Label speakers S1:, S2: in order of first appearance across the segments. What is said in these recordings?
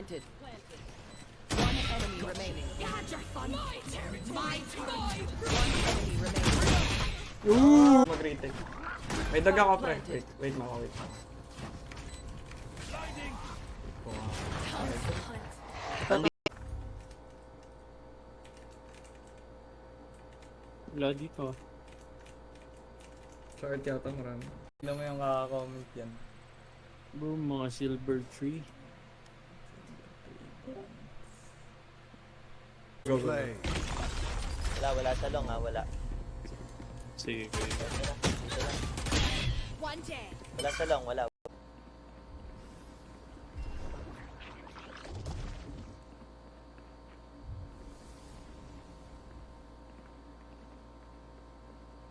S1: planted. One enemy remaining. One enemy remaining.
S2: Mag-retake. May dag ako, pre. Wait, wait.
S3: Wala dito.
S2: Short yata marami. Tignan mo yung kaka-comment yan.
S3: Bro, mga silver tree.
S2: Go.
S4: Wala sa long ha, wala.
S3: Sige, sige.
S4: Wala sa long, wala.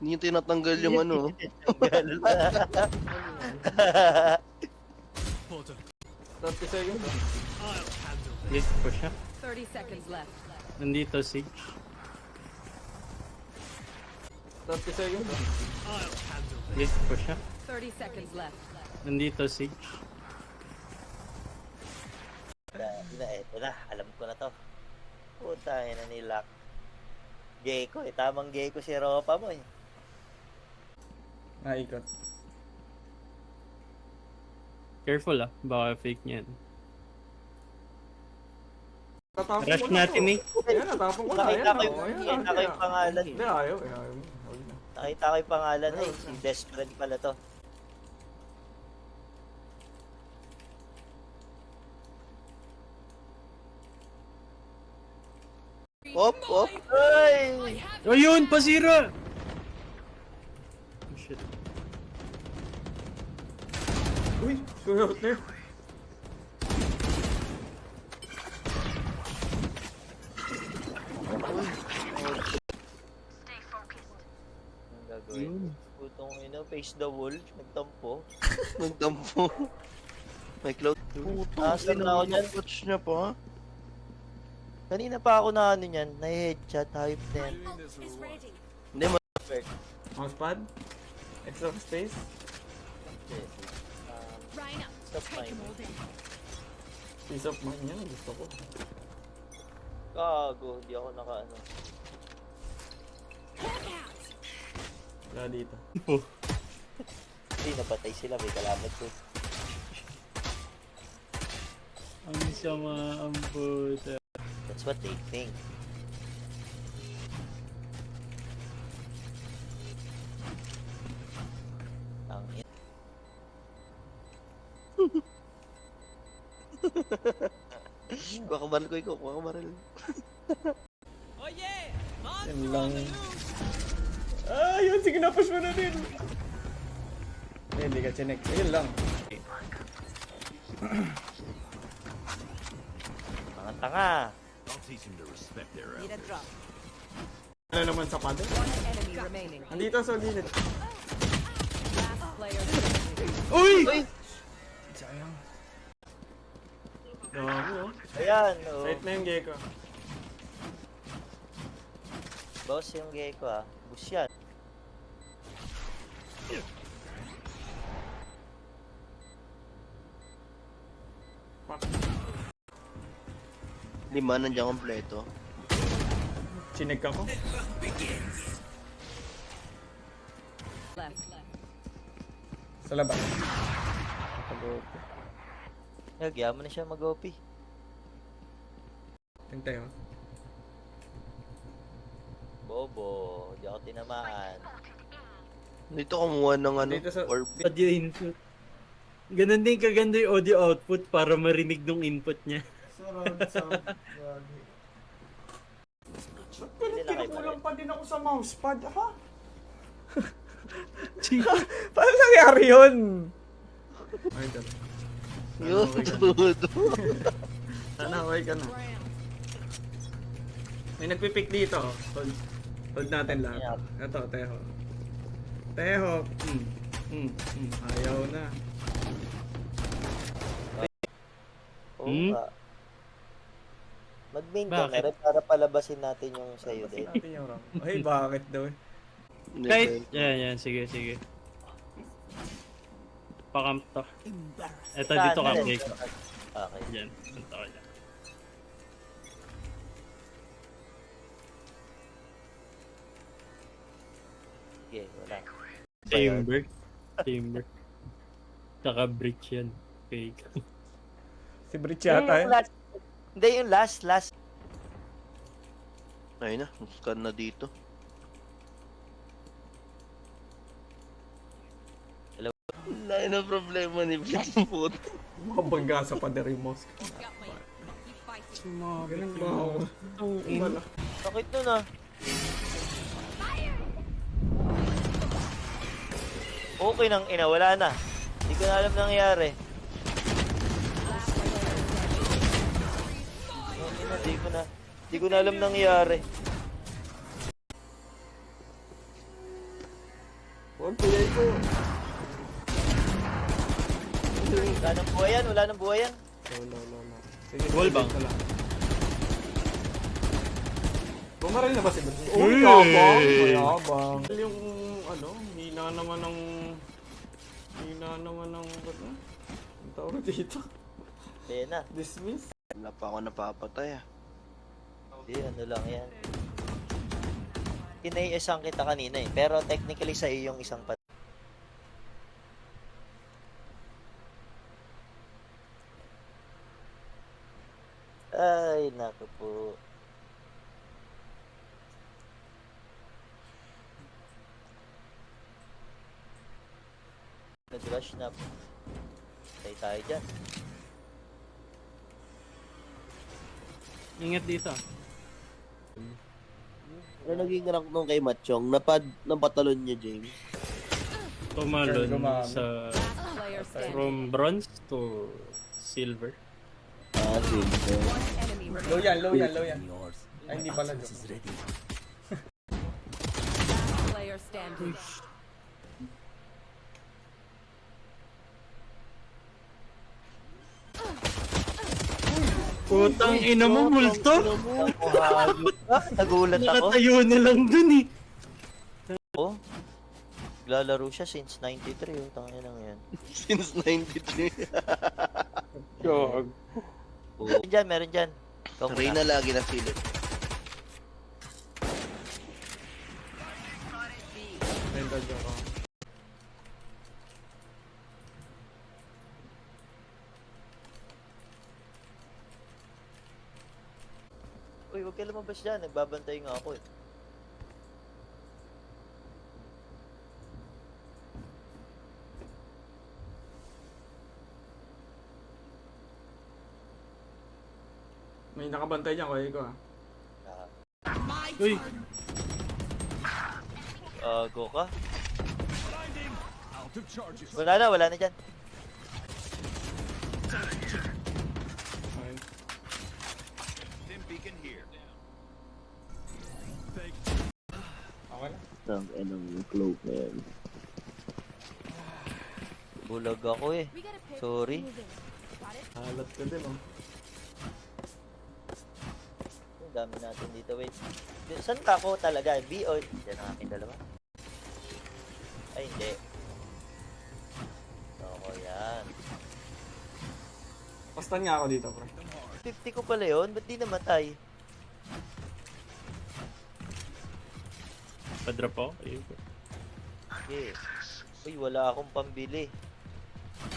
S5: Hindi yung tinatanggal yung ano.
S2: 30 seconds.
S3: List ko siya.
S1: 30 seconds left.
S3: Nandito, Sage.
S2: 30 seconds.
S3: List ko siya.
S1: 30 seconds left.
S3: Nandito, Sage.
S4: Wala, alam ko na to. Puta, ina ni Lock. Gecko eh, tamang Gecko si Ropa mo eh.
S2: Naikot.
S3: Careful ah, baka fake niyan.
S2: Tatapon
S3: Rush
S2: ko na
S3: natin
S2: to.
S3: eh.
S2: Ayan, natapon ko na.
S4: Nakita ko
S2: Ayan,
S4: nakita ko yung pangalan.
S2: Hindi, ayaw. Ayaw mo. Huwag na.
S4: Nakita ko yung pangalan eh. Si Desperate pala to.
S5: Op.
S4: Ay!
S3: Ayun, pasira! Oh, shit.
S2: Uy, suot na yun.
S4: Ang gagawin? Putong ina, face the wall. Nagtampo.
S5: Nagtampo. May cloud. Puto,
S4: Asan na ako dyan?
S5: Watch niya pa.
S4: Kanina pa ako na ano niyan, na-headshot, hype na yan.
S5: Hindi mo.
S2: Mousepad? Extra space?
S4: Stop mine.
S2: Piece of mind yan. Gusto ko.
S4: Gago, hindi ako naka-ano.
S2: Wala dito.
S4: Hindi, napatay sila, may kalamat ko.
S3: Ang sama ang puta.
S4: That's what they think. Ang
S5: Kuha ka baril ko ikaw. Kuha ka baril.
S2: Yan lang. Ah, yun. Sige, napush mo na din. Hindi ka chinek. Ayun lang.
S4: mga tanga.
S1: Need a drop.
S2: Ano naman sa paddle?
S1: One enemy remaining.
S2: Andito sa gilid.
S1: Last player standing.
S3: Uy!
S2: Sayang. Gago, oh.
S4: Ayan, oh.
S2: Sight na yung gecko.
S4: Boss yung Gecko ah. Bus yan.
S2: Fuck.
S5: Lima, nandiyan kompleto.
S2: Chinek ako.
S1: Left.
S2: Sa labas. Pag-opo.
S4: Nagyan mo na siya mag-OP.
S2: Tintay, oh.
S4: Bobo, di ako tinamaan.
S5: Dito kumuha ng ano.
S2: Dito sa-
S5: Orb.
S3: Audio input. Ganun din kaganda yung audio output para marinig nung input niya.
S2: Sarap. Ba't
S4: Hindi lang kayo
S2: kinukulang pa din ako sa mousepad, ha?
S3: Chica.
S2: Paano nangyari yun? Ay, dali.
S5: Yun, tudo.
S2: Sana okay ka na. May nagpipick dito. Oh. Hold natin lahat. Ito, Teho. Teho. Ayaw na.
S4: Oo
S3: Hmm?
S4: nga. Mag-main ka
S3: Bakit?
S4: na rin para palabasin natin yung sa'yo din.
S2: Natin yung ram. Ay, bakit daw eh?
S3: Kahit, yan, sige. Pakamp to. Eto, dito ka, Jake.
S4: Okay.
S3: Yan, punta ko dyan.
S4: Okay, wala.
S3: Chamber. Chamber. Tsaka breach yan. Fake.
S2: Si Bridge yata
S4: Yung last, hindi, yung last.
S5: Ayun na, scan na dito. Wala na problema ni Blitz po.
S2: Mabangga sa pader yung mouse.
S1: Got my keep fighting.
S3: Sumabi
S2: Ganun
S3: ka.
S2: ba ako?
S3: Ang ina.
S2: Wala.
S4: Sakit nun ah. Okay nang ina, wala na. Hindi ko na alam nangyari. Okay na, di ko na alam nangyari.
S2: Huwag puyay ko.
S4: Wala nang buhay yan.
S2: No. Sige,
S3: Wall bang?
S2: ka lang. Bumaril na ba si Bridge?
S3: Uy!
S2: Mayabang. Yung ano, hina naman ng... Ba't na? Ang tawag dito?
S4: Kaya na.
S2: Dismiss?
S5: Wala pa ako napapatay ah.
S4: Hindi, ano lang yan. Kinay-isang kita kanina eh. Pero technically sa'yo yung isang pat. Ay, naku po. Nag-rush na. Patay tayo dyan.
S3: Ingat dito.
S5: Ano naging rank nung kay Machong? Napatalon niya, James.
S3: Tumalon
S2: Gumamit.
S3: sa
S1: Last player standing.
S3: from bronze to silver.
S5: Ah, sige.
S1: One enemy remaining.
S2: Low yan. Ay, hindi pala joke.
S1: Last player standing.
S3: Putang ina mo, multo!
S4: Ako, hayop ka. Nagulat ako.
S3: Nakatayo na lang dun eh.
S4: Oh. Naglalaro siya since 93. Oh, tangin lang yan.
S5: Since 93.
S3: Gag.
S4: Meron dyan. Ikaw
S5: Reyna
S4: muna.
S5: lagi na silip.
S2: Mental joke ako.
S4: Uy, huwag kayo lumabas dyan. Nagbabantay nga ako eh.
S2: May nakabantay dyan, kaya ko ah.
S3: Uy,
S4: Go ka? Wala na dyan.
S2: Okay. Okay na.
S5: Ang enong cloak na yan.
S4: Bulag ako eh. Sorry.
S2: Halat ka din oh.
S4: Ang dami natin dito. Wait. Saan ka ako talaga? B o... Yan ang aking dalawa. Ay, hindi. Ako yan.
S2: Pastan nga ako dito, pre.
S4: 50 ko pala yun. Ba't di namatay?
S3: padrop ako. Ayun.
S4: Okay. Uy, wala akong pambili.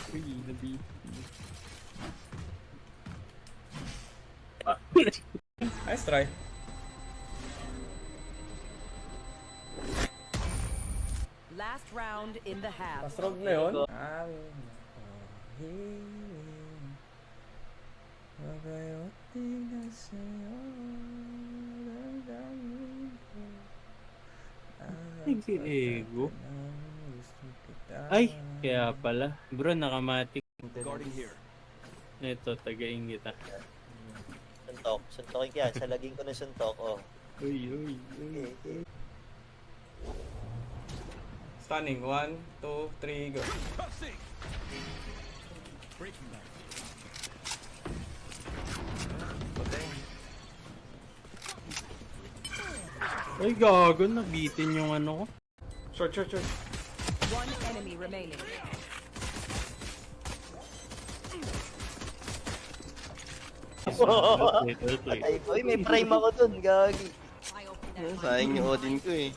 S3: Uy, nabi.
S2: Nice try.
S1: Last round in the half.
S2: Pastrog na yun.
S3: Nag-ego. Ay, kaya pala. Bro, nakamatik. Ito, tagain kita.
S4: Suntok. Suntokin kaya. Salagin ko ng suntok. Oh.
S3: Uy, uy, uy.
S4: Okay.
S2: Stunning. 1, 2, 3, go.
S3: Ay, gago. Nabitin yung ano ko.
S2: Short.
S1: One enemy remaining.
S3: Okay.
S4: Ay, boy, may prime ako dun, gagi.
S1: I open
S5: Sayang yung Odin ko eh.